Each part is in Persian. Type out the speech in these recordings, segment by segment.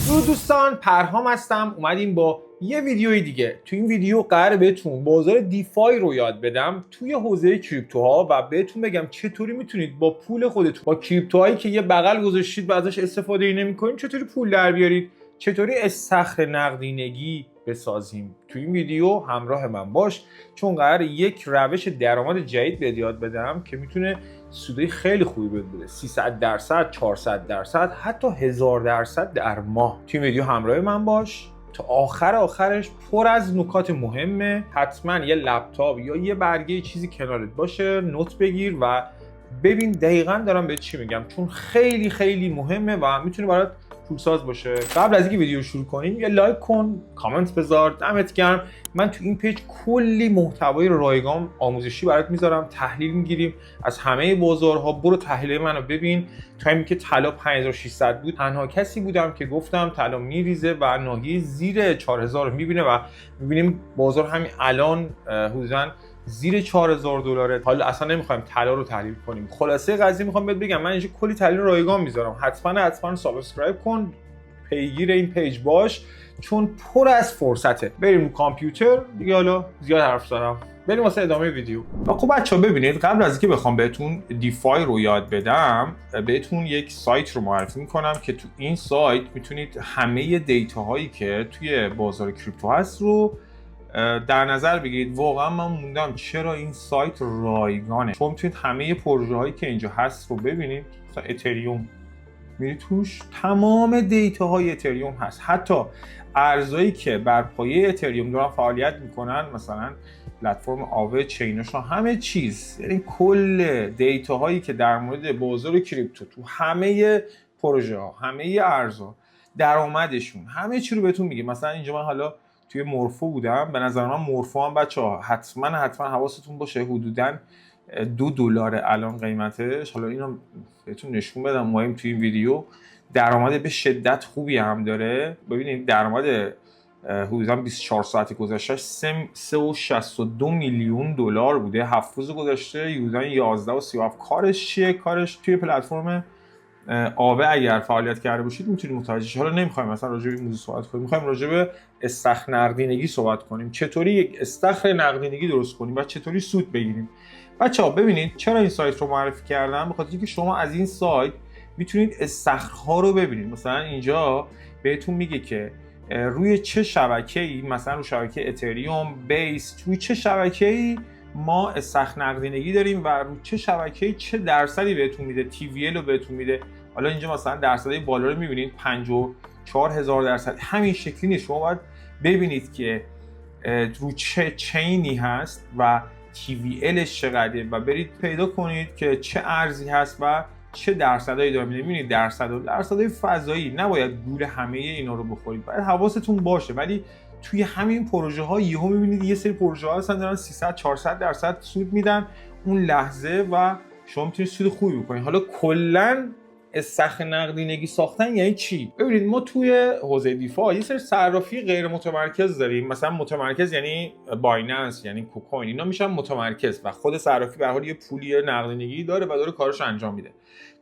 درود دوستان، پرهام هستم. اومدیم با یه ویدیوی دیگه. تو این ویدیو قراره بهتون بازار دیفای رو یاد بدم توی حوزه کریپتوها و بهتون بگم چطوری میتونید با پول خودتون، با کریپتوهایی که یه بغل گذاشتید و ازش استفاده نمی‌کنید، چطوری پول در بیارید، چطوری استخر نقدینگی بسازیم. تو این ویدیو همراه من باش، چون قراره یک روش درآمد جدید بهت یاد بدم که میتونه سودی خیلی خوبی بده. 300%، 400%، حتی 1000% در ماه. تو این ویدیو همراه من باش تا آخرش پر از نکات مهمه. حتما یه لپتاپ یا یه برگه چیزی کنارت باشه، نوت بگیر و ببین دقیقاً دارم به چی میگم، چون خیلی خیلی مهمه و میتونه برات پولساز باشه. قبل از اینکه ویدیو شروع کنیم یه لایک کن، کامنت بذار، دمت گرم. من تو این پیج کلی محتوای رایگان آموزشی برات میذارم، تحلیل میگیریم از همه بازارها. برو تحلیل منو ببین. تایمی که طلا 5600 بود تنها کسی بودم که گفتم طلا میریزه و ناحیه زیر 4000 رو میبینه و میبینیم بازار همین الان حدوداً زیر $4000. حالا اصلا نمیخوایم طلا رو تحلیل کنیم. خلاصه قضیه میخوام بهت بگم من اینجا کلی تحلیل رایگان میذارم. حتما سابسکرایب کن، پیگیر این پیج باش، چون پر از فرصته. بریم رو کامپیوتر دیگه، حالا زیاد حرف زدم، بریم واسه ادامه ویدیو. خب بچه‌ها ببینید، قبل از اینکه بخوام بهتون دیفای رو یاد بدم، بهتون یک سایت رو معرفی میکنم که تو این سایت میتونید همه دیتاهایی که توی بازار کریپتو هست رو در نظر بگیرید. واقعا من موندم چرا این سایت رایگانه، چون میتونید همه پروژه هایی که اینجا هست رو ببینید. مثلا اتریوم میرید توش، تمام دیتا های اتریوم هست، حتی ارزایی که بر پایه اتریوم دارن فعالیت میکنن، مثلا پلتفرم آوه، چینش، همه چیز. یعنی کل دیتا هایی که در مورد بازار کریپتو تو همه پروژه ها، همه ارزها، درآمدشون، همه چی رو بهتون میگه. مثلا اینجا من حالا توی مورفو بودم. به نظر من مورفو هم بچه‌ها حتما حواستون باشه، حدوداً $2 الان قیمتش. حالا اینو بهتون نشون بدم مهم توی این ویدیو. درآمد به شدت خوبی هم داره. ببینید درآمد حدوداً 24 ساعت گذشته 362 میلیون دلار بوده. 7 روز گذشته حدوداً 11.37. کارش چیه؟ کارش توی پلتفرم آوه اگر فعالیت کرده باشید میتونید متوجه شید. حالا نمیخوایم مثلا راجع به این موضوع صحبت کنیم، میخوایم راجع به استخر نقدینگی صحبت کنیم. چطوری یک استخر نقدینگی درست کنیم و چطوری سود بگیریم. بچه‌ها ببینید چرا این سایت رو معرفی کردم؟ به خاطر اینکه شما از این سایت میتونید استخرها رو ببینید. مثلا اینجا بهتون میگه که روی چه شبکه‌ای، مثلا روی شبکه اتریوم، بیس، روی چه شبکه‌ای ما استخر نقدینگی داریم و رو چه شبکه‌ای چه درصدی بهتون میده، TVL رو بهتون میده. حالا اینجا مثلا درصدهای بالا رو میبینید، 54,000%. همین شکلی نیست. شما باید ببینید که رو چه چینی هست و TVLش چقدره و برید پیدا کنید که چه ارزی هست و چه درصدایی داره میده. میبینید درصدهای فضایی. نباید گول همه اینا رو بخورید، باید حواستون باشه. ولی توی همین پروژه ها یهو میبینید یه سری پروژه ها هستن دارن 300-400% سود میدن اون لحظه و شما میتونید سود خوبی بکنید. حالا کلا استخر نقدینگی ساختن یعنی چی؟ ببینید ما توی حوزه دیفای یه سری صرافی غیر متمرکز داریم. مثلا متمرکز یعنی بایننس، یعنی کوکوین، اینا میشن متمرکز و خود صرافی به هر حال یه پولی نقدینگی داره و داره کارش انجام میده.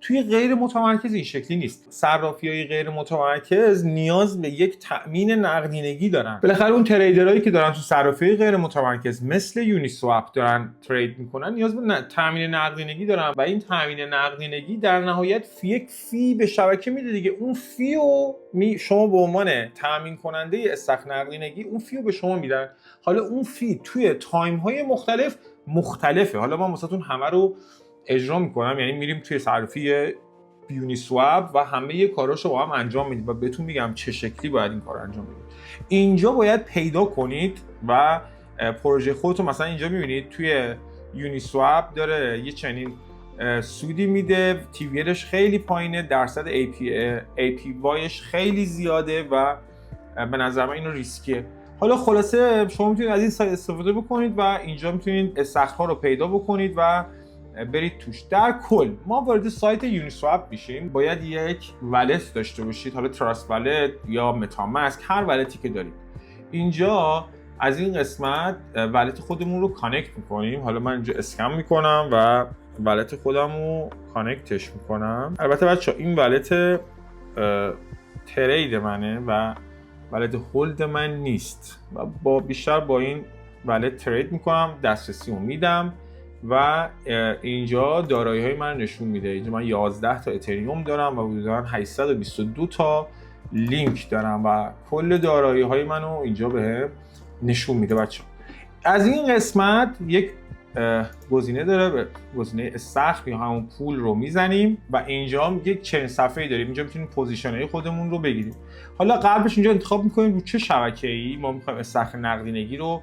توی غیر متمرکز این شکلی نیست. صرافی‌های غیر متمرکز نیاز به یک تأمین نقدینگی دارن. بالاخره اون تریدرایی که دارن تو صرافی‌های غیر متمرکز مثل یونی سواب دارن ترید میکنن، نیاز به تأمین نقدینگی دارن و این تأمین نقدینگی در نهایت یک فی به شبکه میده دیگه. اون فی رو شما به عنوان تأمین کننده استخر نقدینگی اون فی رو به شما میدن. حالا اون فی توی تایم‌های مختلفه. حالا من واسهتون همه رو اجرا میکنم، یعنی میریم توی صرافی یونی سواب و همه کاراشو با هم انجام میدیم و بهتون میگم چه شکلی باید این کار انجام بدید. اینجا باید پیدا کنید و پروژه خودتون. مثلا اینجا میبینید توی یونی سواب داره یه چنین سودی میده، TVLش خیلی پایینه، درصد APYش خیلی زیاده و به نظر من اینو ریسکیه. حالا خلاصه شما میتونید از این سایت استفاده بکنید و اینجا میتونید استخرها رو پیدا بکنید و برید توش. در کل ما وارد سایت یونی سواب میشیم، باید یک والت داشته باشید، حالا تراست والت یا متاماسک، هر والتی که دارید. اینجا از این قسمت والت خودمون رو کانکت میکنیم. حالا من اینجا اسکن میکنم و والت خودم رو کانکتش میکنم. البته بچه این والت ترید منه و والد هولد من نیست و بیشتر با این والد ترید میکنم، دسترسی رو میدم و اینجا دارایی های من نشون میده. اینجا من 11 تا اتریوم دارم و حدوداً 822 تا لینک دارم و کل دارایی های منو اینجا به نشون میده. بچه‌ها از این قسمت یک گزینه داره، گزینه استخر یا همون پول رو میزنیم و اینجا یک چنین صفحه‌ای داریم. اینجا میتونیم پوزیشن‌های خودمون رو بگیریم. حالا قبلش اینجا انتخاب میکنیم رو چه شبکه‌ای ما میخوایم استخر نقدینگی رو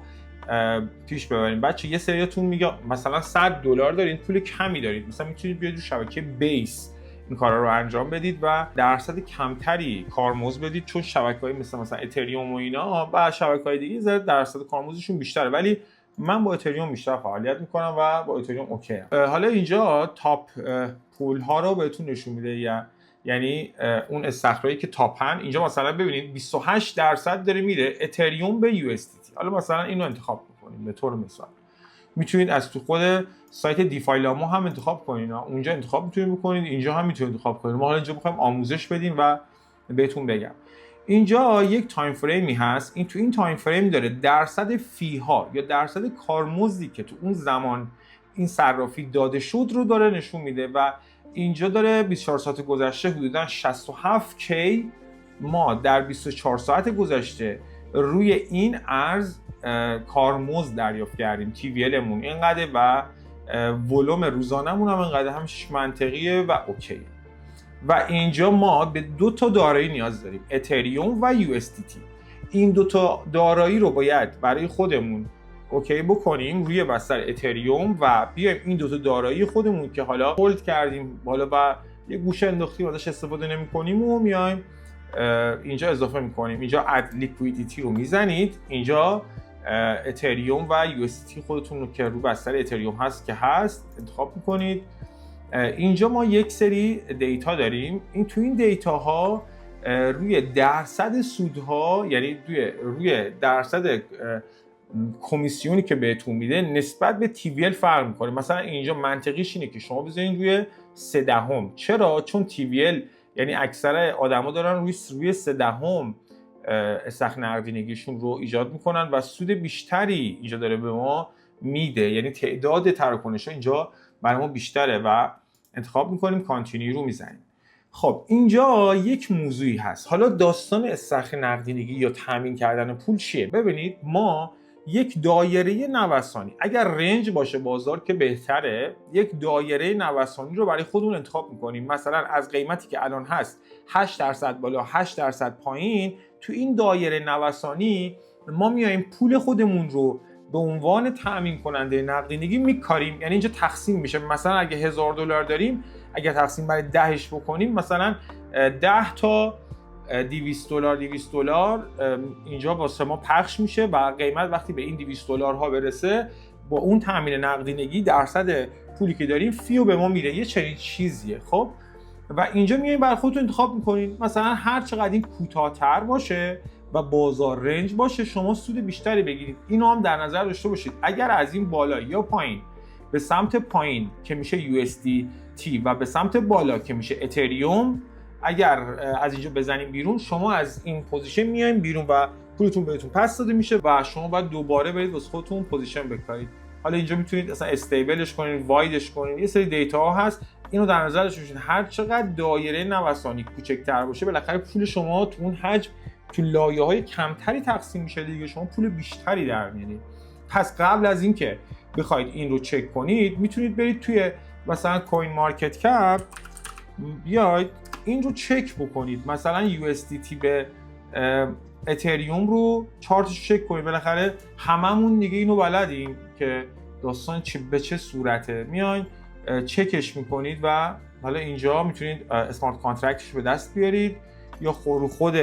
پیش ببریم. بچه یه سریاتون میگه مثلا $100 دارین، پول کمی دارید، مثلا میتونید بیاید رو شبکه بیس این کارا رو انجام بدید و درصد کمتری کارمزد بدید، چون شبکه‌های مثلا اتریوم و اینا و شبکه‌های دیگه درصد کارمزدشون بیشتره، ولی من با اتریوم بیشتر فعالیت میکنم و با اتریوم اوکی ام. حالا اینجا تاپ پول ها رو بهتون نشون میده، یعنی اون استخرایی که تاپن. اینجا مثلا ببینید 28% داره میره اتریوم به یو اس دی تی. حالا مثلا اینو انتخاب میکنید. به طور مثال میتونید از تو خود سایت دیفای لاما هم انتخاب کنید، اونجا انتخاب میتونید بکنید، اینجا هم میتونید انتخاب کنید. ما حالا اینجا میخوایم آموزش بدیم و بهتون بگم. اینجا یک تایم فریمی هست، این تو این تایم فریم داره درصد فی ها یا درصد کارمزدی که تو اون زمان این صرافی داده شد رو داره نشون میده و اینجا داره 24 ساعت گذشته حدودا 67K ما در 24 ساعت گذشته روی این ارز کارمزد دریافت کردیم. TVL مون اینقدر و ولوم روزانمون هم اینقدر، همش منطقیه و اوکیه. و اینجا ما به 2 تا دارایی نیاز داریم، اتریوم و یو اس دی تی. این 2 تا دارایی رو باید برای خودمون اوکی بکنیم روی بستر اتریوم و بیایم این 2 تا دارایی خودمون که حالا هولد کردیم بالا و یه گوشه انداختیم ازش استفاده نمی‌کنیم و میایم اینجا اضافه می‌کنیم. اینجا اد لیکویدیتی رو میزنید، اینجا اتریوم و یو اس دی تی خودتون رو که رو بستر اتریوم هست که هست انتخاب می‌کنید. اینجا ما یک سری دیتا داریم. تو این دیتا ها روی درصد سودها، یعنی روی درصد کمیسیونی که بهتون میده نسبت به TVL فرق میکنه. مثلا اینجا منطقیش اینه که شما بذارین روی 0.3. چرا؟ چون TVL یعنی اکثر آدما دارن روی 0.3 استخر نقدینگیشون رو ایجاد میکنن و سود بیشتری اینجا داره به ما میده، یعنی تعداد تراکنش‌ها اینجا برای ما بیشتره و انتخاب میکنیم کانتینیو رو میزنیم. خب اینجا یک موضوعی هست. حالا داستان استخر نقدینگی یا تامین کردن پول چیه؟ ببینید ما یک دایره نوسانی، اگر رنج باشه بازار که بهتره، یک دایره نوسانی رو برای خودمون انتخاب میکنیم. مثلا از قیمتی که الان هست 8% بالا 8% پایین، تو این دایره نوسانی ما میایم پول خودمون رو به عنوان تامین کننده نقدینگی میکاریم. یعنی اینجا تقسیم میشه. مثلا اگه $1000 داریم، اگه تقسیم بر 10ش بکنیم، مثلا 10 تا $200 اینجا واسه ما پخش میشه و قیمت وقتی به این $200 ها برسه با اون تامین نقدینگی درصد پولی که داریم فیو به ما میره. یه چنین چیزیه. خب و اینجا میایین برای خودتون انتخاب میکنین. مثلا هر چقدر این کوتاه‌تر باشه و بازار رنج باشه شما سود بیشتری بگیرید. اینو هم در نظر داشته باشید. اگر از این بالا یا پایین به سمت پایین که میشه یو اس دی تی و به سمت بالا که میشه اتریوم، اگر از اینجا بزنیم بیرون، شما از این پوزیشن میایم بیرون و پولتون بهتون پس داده میشه و شما باید دوباره برید واسه خودتون پوزیشن بکارید. حالا اینجا میتونید اصلا استیبلش کنید، وایدش کنید، یه سری دیتا ها هست. اینو در نظر داشته باشید. هر چقدر دایره نوسانی کوچکتر باشه بالاخره پول شما تو اون حجم تو لایه‌های کمتری تقسیم میشه دیگه، شما پول بیشتری در میارید. پس قبل از اینکه بخواید این رو چک کنید میتونید برید توی مثلا کوین مارکت کپ، بیاید این رو چک بکنید. مثلا یو اس دی تی به اتریوم رو چارتش چک کنید. بالاخره هممون دیگه اینو بلدیم که داستان به چه صورته. میاین چکش میکنید و حالا اینجا میتونید اسمارت کانترکتش به دست بیارید یا خود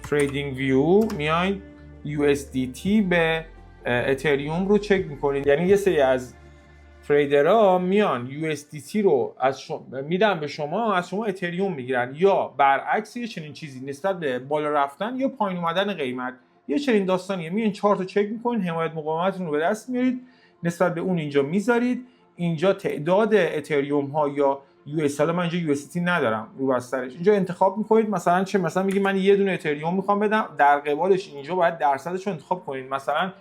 تریدینگ ویو میاین یو اس دی تی به اتریوم رو چک میکنید. یعنی یه سری از تریدرها میان یو اس دی تی رو میدن به شما، از شما اتریوم میگیرن، یا برعکس یه چنین چیزی نسبت به بالا رفتن یا پایین اومدن قیمت یه چنین داستانیه. میان چارت رو چک میکنید، حمایت مقاومتتون رو به دست میارید، نسبت به اون اینجا میذارید. اینجا تعداد اتریوم ها یا یو اس من اینجا یو اس تی ندارم رو بسترش. اینجا انتخاب میکنید مثلا چه، مثلا میگی من یه دونه اتریوم میخوام بدم، در قبالش اینجا باید درصدش رو انتخاب کنید، مثلا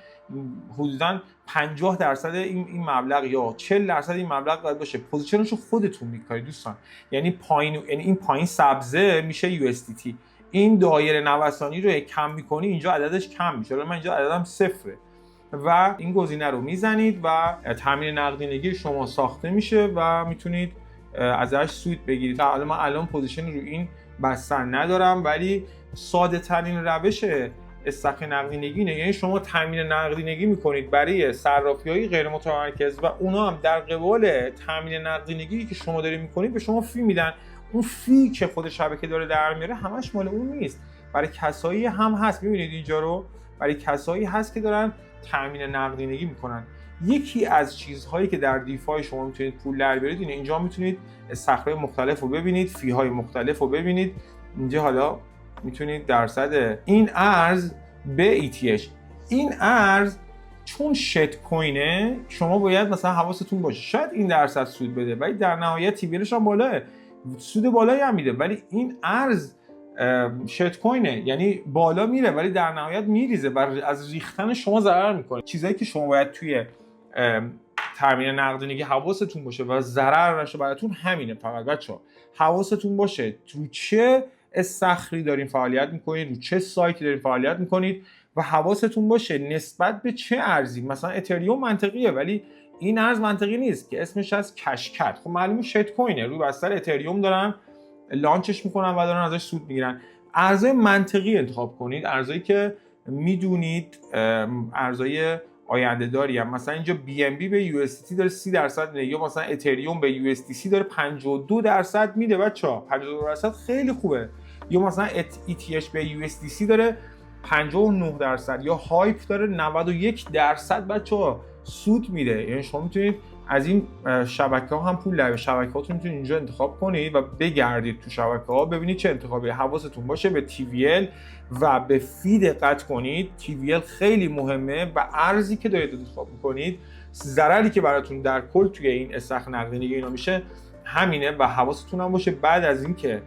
حدوداً 50% این مبلغ یا 40% این مبلغ باید باشه. پوزیشنش رو خودتون میکنید دوستان، یعنی پایین، یعنی این پایین سبزه میشه یو اس تی، این دایره نوسانی رو کم میکنی اینجا عددش کم میشه. من اینجا عددم صفره و این گزینه رو میزنید و تامین نقدینگی شما ساخته میشه و میتونید ازش سود بگیرید. حالا من الان پوزیشن رو این بستر ندارم، ولی ساده ترین روش استخر نقدینگی اینه، یعنی شما تامین نقدینگی میکنید برای صرافی‌های غیر متمرکز و اونا هم در قبال تامین نقدینگی که شما دارید میکنید به شما فی میدن. اون فی که خود شبکه داره در میاره همش مال اون نیست، برای کسایی هم هست. میبینید اینجا رو برای کسایی هست که دارن تامین نقدینگی میکنن. یکی از چیزهایی که در دیفای شما میتونید پول در بیارید اینه، اینجا میتونید استخرهای مختلف رو ببینید، فی های مختلف رو ببینید. اینجا حالا میتونید درصد این ارز به ETH، این ارز چون شت کوینه شما باید مثلا حواستون باشه، شاید این درصد سود بده ولی در نهایت تی وی هم بالاه، سود بالایی هم میده، ولی این ارز شت کوینه یعنی بالا میره ولی در نهایت میریزه و از ریختن شما ضرر میکنه. چیزایی که شما باید توی تامین نقدینگی حواستون باشه و ضرر نشه براتون همینه. فقط بچه‌ها حواستون باشه رو چه استخری دارین فعالیت میکنید، رو چه سایتی دارین فعالیت میکنید و حواستون باشه نسبت به چه ارزی. مثلا اتریوم منطقیه ولی این ارز منطقی نیست که اسمش از کشکت. خب معلومه شت کوینه، روی بستر اتریوم دارن لانچش میکنن و دارن ازش سود میگیرن. ارزهای منطقی انتخاب کنید، ارزهایی که میدونید ارزهای آینده داری هم. مثلا اینجا BNB به USDT داره 30% میده، یا مثلا اتریوم به USDC داره 52% میده. بچه‌ها 52% خیلی خوبه. یا مثلا ETH به USDC داره 59%، یا هایپ داره 91% بچه‌ها سود میده. یعنی شما میتونید از این شبکه‌ها هم پول در شبکه‌هاتون میتونید اینجا انتخاب کنید و بگردید تو شبکه‌ها ببینید چه انتخابی. حواستون باشه به TVL و به فی دقت کنید. TVL خیلی مهمه و ارزی که دارید انتخاب میکنید، ضرری که براتون در کل توی این استخر نقدینگی اینا میشه همینه. و حواستون هم باشه بعد از اینکه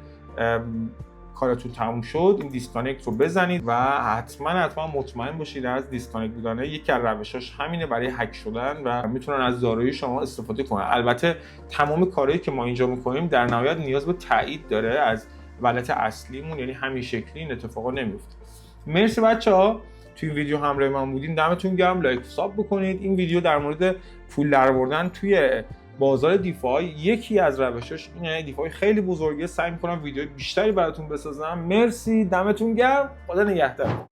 کارتون تموم شد این دیسکانکت رو بزنید و حتما مطمئن باشید از دیسکانکت بودن. یکی از روشاش همینه برای هک شدن و میتونن از دارایی شما استفاده کنن. البته تمام کارهایی که ما اینجا میکنیم در نهایت نیاز به تایید داره از ولت اصلیمون، یعنی همین شکلی این اتفاقا نمیفته. مرسی بچه‌ها توی این ویدیو همراه من بودین، دمتون گرم. لایک ساب بکنید. این ویدیو در مورد پول درآوردن توی بازار دیفای یکی از روشاش اینه. دیفای خیلی بزرگه، سعی می‌کنم ویدیو بیشتری براتون بسازم. مرسی، دمتون گرم، خدا نگهدار.